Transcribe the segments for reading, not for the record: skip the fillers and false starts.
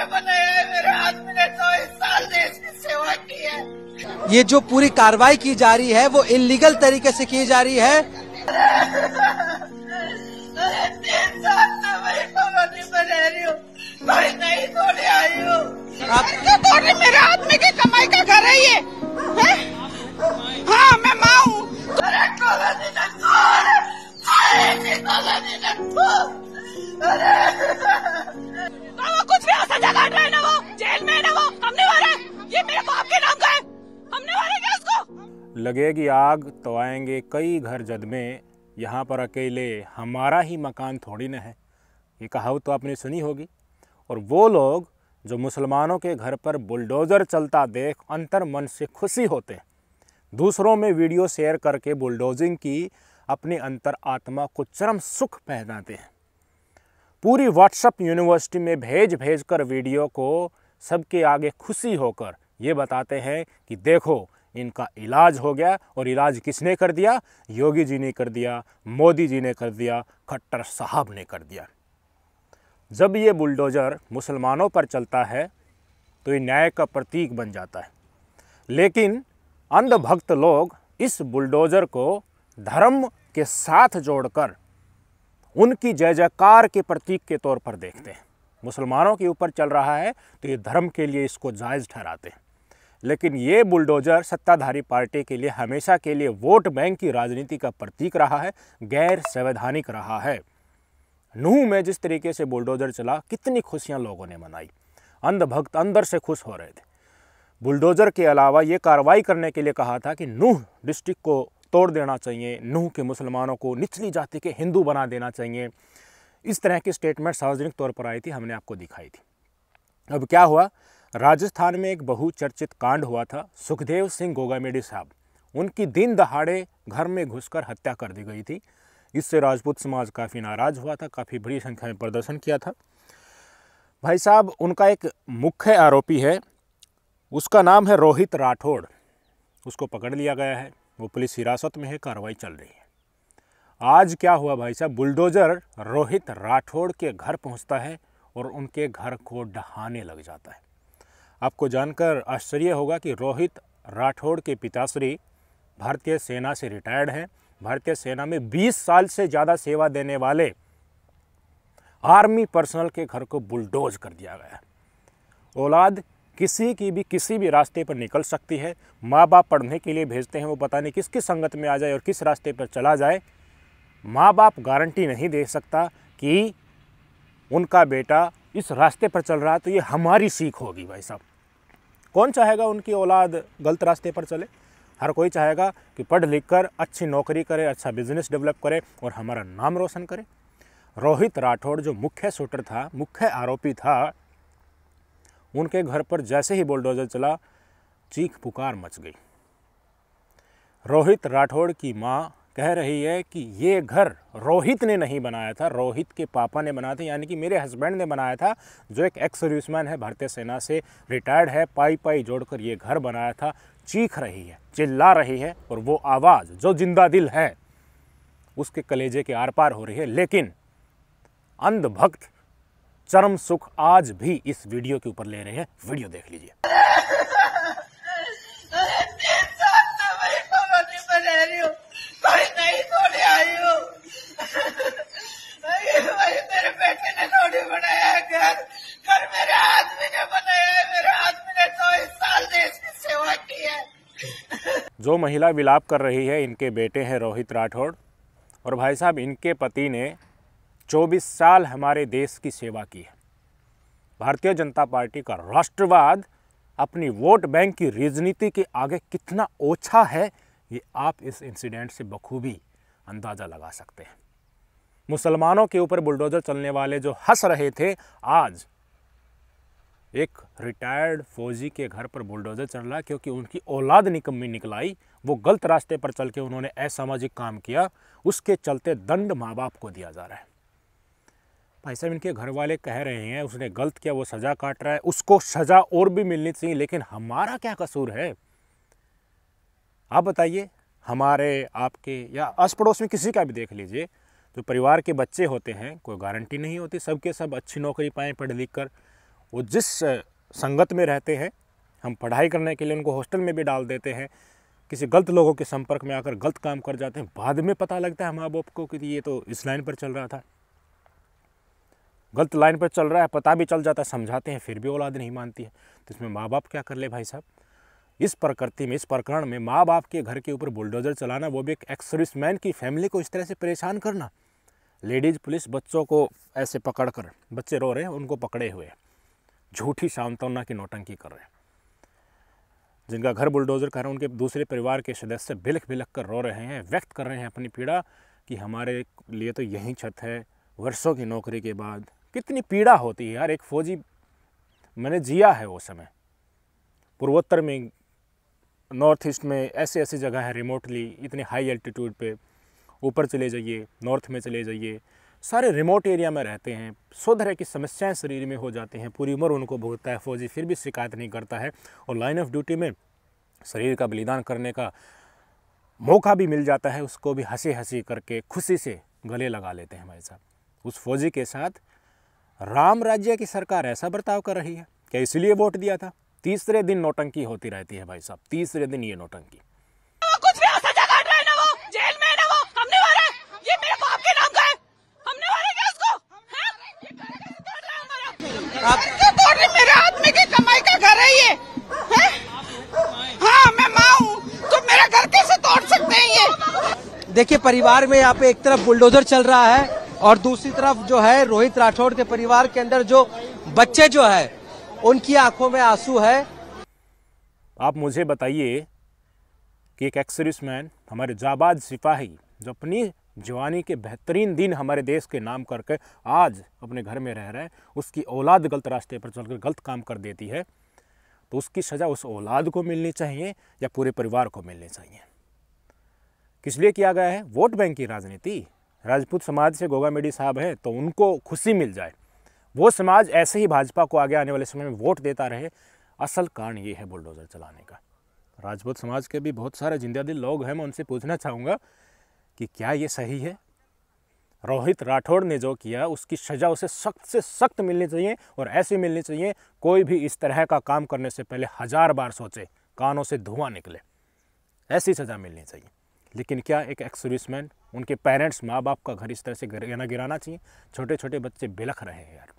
ने बनाया है, मेरे आदमी ने 24 साल देश की सेवा की है। ये जो पूरी कार्रवाई की जा रही है वो इलीगल तरीके से की जा रही है। 3 साल से मैं कॉलोनी में रह रही हूँ, कोई नहीं थोड़ी आई हूँ। थोड़ी मेरे आदमी की कमाई का घर है ये, है? हाँ मैं माँ हूँ। कॉलोनी ने वो कुछ भी हो सजा काट रहे हैं ना, वो जेल में है ना, वो हमने मारे, ये मेरे बाप के नाम का है, हमने मारे क्या उसको। लगेगी आग तो आएंगे कई घर जद में, यहाँ पर अकेले हमारा ही मकान थोड़ी न है, ये कहावत तो आपने सुनी होगी। और वो लोग जो मुसलमानों के घर पर बुलडोज़र चलता देख अंतर मन से खुशी होते हैं, दूसरों में वीडियो शेयर करके बुलडोजिंग की अपनी अंतर आत्मा को चरम सुख पहनाते हैं। पूरी व्हाट्सएप यूनिवर्सिटी में भेज भेज कर वीडियो को सबके आगे खुशी होकर ये बताते हैं कि देखो इनका इलाज हो गया। और इलाज किसने कर दिया? योगी जी ने कर दिया, मोदी जी ने कर दिया, खट्टर साहब ने कर दिया। जब ये बुलडोज़र मुसलमानों पर चलता है तो ये न्याय का प्रतीक बन जाता है, लेकिन अंधभक्त लोग इस बुलडोज़र को धर्म के साथ जोड़कर उनकी जय जयकार के प्रतीक के तौर पर देखते हैं। मुसलमानों के ऊपर चल रहा है तो ये धर्म के लिए इसको जायज़ ठहराते हैं, लेकिन ये बुलडोज़र सत्ताधारी पार्टी के लिए हमेशा के लिए वोट बैंक की राजनीति का प्रतीक रहा है, गैर संवैधानिक रहा है। नूह में जिस तरीके से बुलडोज़र चला, कितनी खुशियां लोगों ने मनाई, अंधभक्त अंदर से खुश हो रहे थे। बुलडोज़र के अलावा ये कार्रवाई करने के लिए कहा था कि नूह डिस्ट्रिक्ट को तोड़ देना चाहिए, नूह के मुसलमानों को निचली जाति के हिंदू बना देना चाहिए। इस तरह की स्टेटमेंट सार्वजनिक तौर पर आई थी, हमने आपको दिखाई थी। अब क्या हुआ, राजस्थान में एक बहुचर्चित कांड हुआ था। सुखदेव सिंह गोगामेडी साहब, उनकी दिन दहाड़े घर में घुसकर हत्या कर दी गई थी। इससे राजपूत समाज काफ़ी नाराज़ हुआ था, काफ़ी बड़ी संख्या में प्रदर्शन किया था। भाई साहब, उनका एक मुख्य आरोपी है, उसका नाम है रोहित राठौड़। उसको पकड़ लिया गया है, वो पुलिस हिरासत में है, कार्रवाई चल रही है। आज क्या हुआ भाई साहब, बुलडोज़र रोहित राठौड़ के घर पहुंचता है और उनके घर को ढहाने लग जाता है। आपको जानकर आश्चर्य होगा कि रोहित राठौड़ के पिताश्री भारतीय सेना से रिटायर्ड हैं। भारतीय सेना में 20 साल से ज़्यादा सेवा देने वाले आर्मी पर्सनल के घर को बुलडोज कर दिया गया है। औलाद किसी भी रास्ते पर निकल सकती है। माँ बाप पढ़ने के लिए भेजते हैं, वो पता नहीं किस किस संगत में आ जाए और किस रास्ते पर चला जाए। माँ बाप गारंटी नहीं दे सकता कि उनका बेटा इस रास्ते पर चल रहा है तो ये हमारी सीख होगी। भाई साहब, कौन चाहेगा उनकी औलाद गलत रास्ते पर चले? हर कोई चाहेगा कि पढ़ लिख कर अच्छी नौकरी करे, अच्छा बिजनेस डेवलप करे और हमारा नाम रोशन करे। रोहित राठौड़ जो मुख्य शूटर था, मुख्य आरोपी था, उनके घर पर जैसे ही बुलडोज़र चला, चीख पुकार मच गई। रोहित राठौड़ की माँ कह रही है कि ये घर रोहित ने नहीं बनाया था, रोहित के पापा ने बनाया था, यानी कि मेरे हस्बैंड ने बनाया था, जो एक एक्स सर्विसमैन है, भारतीय सेना से रिटायर्ड है, पाई पाई जोड़कर ये घर बनाया था। चीख रही है, चिल्ला रही है, और वो आवाज़ जो जिंदा दिल है उसके कलेजे के आर पार हो रही है। लेकिन अंधभक्त चरम सुख आज भी इस वीडियो के ऊपर ले रहे हैं। वीडियो देख लीजिए। 3 साल से मैं कॉलोनी में रह रही हूँ, कोई नहीं थोड़ी आई हूँ। मेरे बेटे ने थोड़ी बनाया है घर मेरे आदमी ने बनाया है, मेरे आदमी ने 24 साल देश की सेवा की है। जो महिला विलाप कर रही है, इनके बेटे हैं रोहित राठौड़, और भाई साहब इनके पति ने 24 साल हमारे देश की सेवा की है। भारतीय जनता पार्टी का राष्ट्रवाद अपनी वोट बैंक की राजनीति के आगे कितना ओछा है, ये आप इस इंसिडेंट से बखूबी अंदाज़ा लगा सकते हैं। मुसलमानों के ऊपर बुलडोज़र चलने वाले जो हंस रहे थे, आज एक रिटायर्ड फौजी के घर पर बुलडोज़र चल रहा है क्योंकि उनकी औलाद निकम्मी निकल आई। वो गलत रास्ते पर चल के उन्होंने असामाजिक काम किया, उसके चलते दंड माँ बाप को दिया जा रहा है। भाई साहब, इनके घर वाले कह रहे हैं उसने गलत किया, वो सज़ा काट रहा है, उसको सज़ा और भी मिलनी चाहिए, लेकिन हमारा क्या कसूर है? आप बताइए। हमारे, आपके या आस पड़ोस में किसी का भी देख लीजिए, जो परिवार के बच्चे होते हैं, कोई गारंटी नहीं होती सबके सब अच्छी नौकरी पाएँ पढ़ लिख कर। वो जिस संगत में रहते हैं, हम पढ़ाई करने के लिए उनको हॉस्टल में भी डाल देते हैं, किसी गलत लोगों के संपर्क में आकर गलत काम कर जाते हैं, बाद में पता लगता है माँ बाप को कि ये तो इस लाइन पर चल रहा था, गलत लाइन पर चल रहा है, पता भी चल जाता है, समझाते हैं फिर भी औलाद नहीं मानती है। तो इसमें माँ बाप क्या कर ले भाई साहब? इस प्रकृति में, इस प्रकरण में माँ बाप के घर के ऊपर बुलडोजर चलाना, वो भी एक एक्स सर्विसमैन की फैमिली को इस तरह से परेशान करना। लेडीज़ पुलिस बच्चों को ऐसे पकड़कर, बच्चे रो रहे हैं उनको पकड़े हुए, झूठी सांत्वना की नौटंकी कर रहे हैं। जिनका घर बुलडोजर कर रहे हैं उनके दूसरे परिवार के सदस्य बिलख बिलख कर रो रहे हैं, व्यक्त कर रहे हैं अपनी पीड़ा कि हमारे लिए तो यही छत है, वर्षों की नौकरी के बाद। कितनी पीड़ा होती है यार। एक फौजी, मैंने जिया है वो समय, पूर्वोत्तर में, नॉर्थ ईस्ट में ऐसे ऐसी जगह है रिमोटली, इतने हाई एल्टीट्यूड पे, ऊपर चले जाइए, नॉर्थ में चले जाइए, सारे रिमोट एरिया में रहते हैं, 100 तरह की समस्याएं शरीर में हो जाती हैं, पूरी उम्र उनको भुगतता है फौजी, फिर भी शिकायत नहीं करता है। और लाइन ऑफ ड्यूटी में शरीर का बलिदान करने का मौका भी मिल जाता है, उसको भी हंसी हंसी करके खुशी से गले लगा लेते हैं भाई साहब। उस फौजी के साथ राम राज्य की सरकार ऐसा बर्ताव कर रही है क्या? इसलिए वोट दिया था? तीसरे दिन नौटंकी होती रहती है भाई साहब, तीसरे दिन ये नौटंकी। कुछ भी ऐसा जगह काट रहा है ना, वो जेल में है ना, वो हमने मारा है, ये मेरे बाप के नाम का है, हमने मारा क्या उसको? ये तोड़ रही, मेरे आदमी की कमाई का घर है ये, हैं? हाँ मैं माँ हूँ, तो मेरा घर कैसे तोड़ सकते हैं ये? देखिए, परिवार में यहाँ पे एक तरफ बुलडोजर चल रहा है और दूसरी तरफ जो है रोहित राठौड़ के परिवार के अंदर जो बच्चे जो है उनकी आंखों में आंसू है। आप मुझे बताइए कि एक एक्स सर्विसमैन, हमारे जाबाज सिपाही जो अपनी जवानी के बेहतरीन दिन हमारे देश के नाम करके आज अपने घर में रह रहा है, उसकी औलाद गलत रास्ते पर चलकर गलत काम कर देती है, तो उसकी सज़ा उस औलाद को मिलनी चाहिए या पूरे परिवार को मिलनी चाहिए? किस लिए किया गया है? वोट बैंक की राजनीति। राजपूत समाज से गोगा मेडी साहब है तो उनको खुशी मिल जाए, वो समाज ऐसे ही भाजपा को आगे आने वाले समय में वोट देता रहे। असल कारण ये है बुलडोजर चलाने का। राजपूत समाज के भी बहुत सारे जिंदा दिल लोग हैं, मैं उनसे पूछना चाहूँगा कि क्या ये सही है? रोहित राठौड़ ने जो किया उसकी सज़ा उसे सख्त से सख्त मिलनी चाहिए, और ऐसी मिलनी चाहिए कोई भी इस तरह का काम करने से पहले 1000 बार सोचे, कानों से धुआं निकले, ऐसी सज़ा मिलनी चाहिए। लेकिन क्या एक एक्स सर्विसमैन, उनके पेरेंट्स, माँ बाप का घर इस तरह से गिराना चाहिए? छोटे छोटे बच्चे बिलख रहे हैं यार।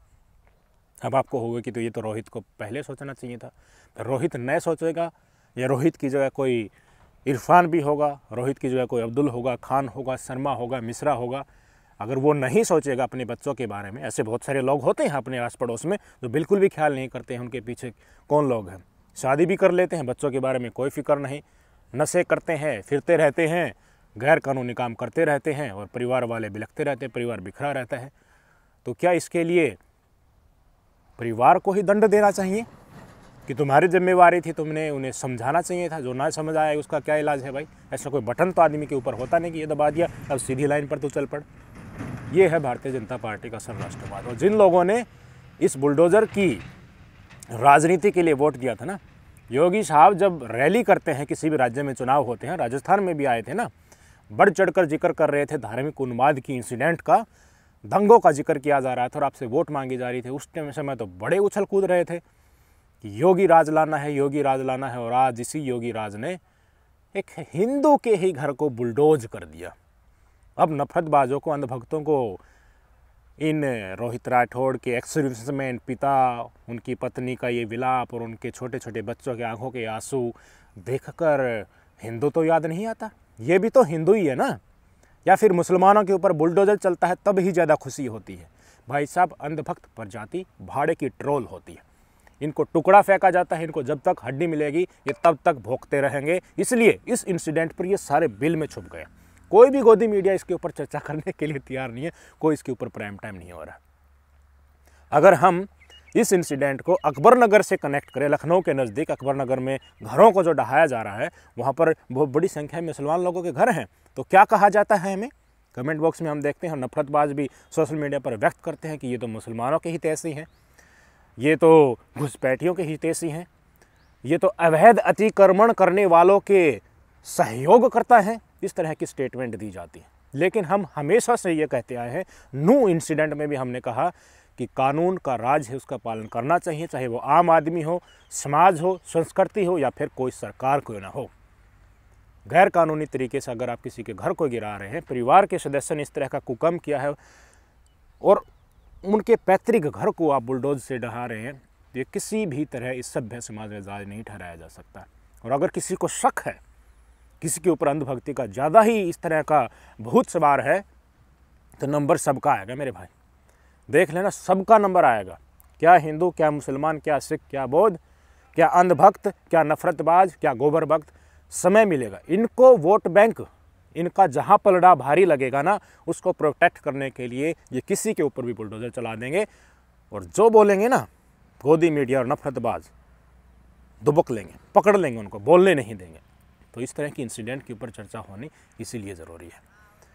अब आपको होगा कि तो ये तो रोहित को पहले सोचना चाहिए था। तो रोहित नहीं सोचेगा या रोहित की जगह कोई इरफान भी होगा, रोहित की जगह कोई अब्दुल होगा, खान होगा, शर्मा होगा, मिश्रा होगा, अगर वो नहीं सोचेगा अपने बच्चों के बारे में, ऐसे बहुत सारे लोग होते हैं अपने आस पड़ोस में जो बिल्कुल भी ख्याल नहीं करते हैं उनके पीछे कौन लोग हैं, शादी भी कर लेते हैं, बच्चों के बारे में कोई फिक्र नहीं, नशे करते हैं, फिरते रहते हैं, गैर कानूनी काम करते रहते हैं और परिवार वाले बिलखते रहते हैं, परिवार बिखरा रहता है। तो क्या इसके लिए परिवार को ही दंड देना चाहिए कि तुम्हारी जिम्मेवारी थी, तुमने उन्हें समझाना चाहिए था? जो ना समझ आया उसका क्या इलाज है भाई? ऐसा कोई बटन तो आदमी के ऊपर होता नहीं कि ये दबा दिया अब सीधी लाइन पर तो चल पड़। ये है भारतीय जनता पार्टी का सर्वराष्ट्रवाद। और जिन लोगों ने इस बुलडोजर की राजनीति के लिए वोट दिया था ना, योगी साहब जब रैली करते हैं, किसी भी राज्य में चुनाव होते हैं, राजस्थान में भी आए थे ना, बढ़ चढ़कर जिक्र कर रहे थे धार्मिक उन्माद की, इंसिडेंट का, दंगों का जिक्र किया जा रहा था और आपसे वोट मांगी जा रही थी। उस टाइम समय तो बड़े उछल कूद रहे थे कि योगी राज लाना है, योगी राज लाना है। और आज इसी योगी राज ने एक हिंदू के ही घर को बुलडोज कर दिया। अब नफरतबाजों को, अंधभक्तों को इन रोहित राठौड़ के एक्स सर्विसमैन पिता, उनकी पत्नी का ये विलाप और उनके छोटे छोटे बच्चों के आंखों के आंसू देखकर हिंदू तो याद नहीं आता? ये भी तो हिंदू ही है ना? या फिर मुसलमानों के ऊपर बुलडोजर चलता है तब ही ज़्यादा खुशी होती है? भाई साहब, अंधभक्त प्रजाति भाड़े की ट्रोल होती है। इनको टुकड़ा फेंका जाता है, इनको जब तक हड्डी मिलेगी ये तब तक भोंकते रहेंगे। इसलिए इस इंसिडेंट पर ये सारे बिल में छुप गए। कोई भी गोदी मीडिया इसके ऊपर चर्चा करने के लिए तैयार नहीं है, कोई इसके ऊपर प्राइम टाइम नहीं हो रहा। अगर हम इस इंसिडेंट को अकबर नगर से कनेक्ट करें, लखनऊ के नज़दीक अकबर नगर में घरों को जो ढहाया जा रहा है, वहाँ पर बहुत बड़ी संख्या में मुसलमान लोगों के घर हैं, तो क्या कहा जाता है हमें? कमेंट बॉक्स में हम देखते हैं, नफरतबाज भी सोशल मीडिया पर व्यक्त करते हैं कि ये तो मुसलमानों के हितैषी हैं, ये तो घुसपैठियों के हितैषी हैं, ये तो अवैध अतिक्रमण करने वालों के सहयोग करता है। इस तरह की स्टेटमेंट दी जाती है। लेकिन हम हमेशा से ये कहते आए हैं, नू इंसिडेंट में भी हमने कहा कि कानून का राज है, उसका पालन करना चाहिए, चाहे वो आम आदमी हो, समाज हो, संस्कृति हो या फिर कोई सरकार क्यों ना हो। गैर कानूनी तरीके से अगर आप किसी के घर को गिरा रहे हैं, परिवार के सदस्य ने इस तरह का कुकर्म किया है और उनके पैतृक घर को आप बुलडोज से ढहा रहे हैं, तो ये किसी भी तरह इस सभ्य समाज में जायज़ नहीं ठहराया जा सकता। और अगर किसी को शक है, किसी के ऊपर अंधभक्ति का ज़्यादा ही इस तरह का भूत सवार है, तो नंबर सबका आएगा मेरे भाई, देख लेना, सबका नंबर आएगा। क्या हिंदू, क्या मुसलमान, क्या सिख, क्या बौद्ध, क्या अंधभक्त, क्या नफरतबाज, क्या गोबर भक्त, समय मिलेगा। इनको वोट बैंक, इनका जहाँ पलड़ा भारी लगेगा ना, उसको प्रोटेक्ट करने के लिए ये किसी के ऊपर भी बुलडोजर चला देंगे। और जो बोलेंगे ना गोदी मीडिया और नफरतबाज, दुबक लेंगे, पकड़ लेंगे, उनको बोलने नहीं देंगे। तो इस तरह की इंसिडेंट के ऊपर चर्चा होनी इसीलिए ज़रूरी है।